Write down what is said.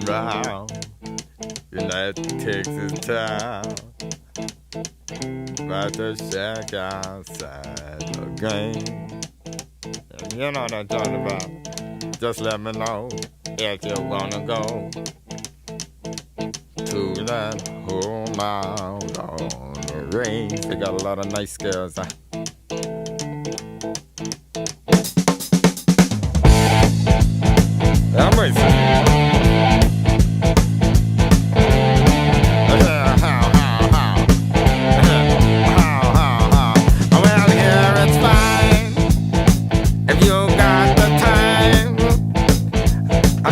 round in that Texas town. About to shack outside the game. You know what I'm talking about. Just let me know if you wanna go to that home out on the range. They got a lot of nice girls. I'm racing.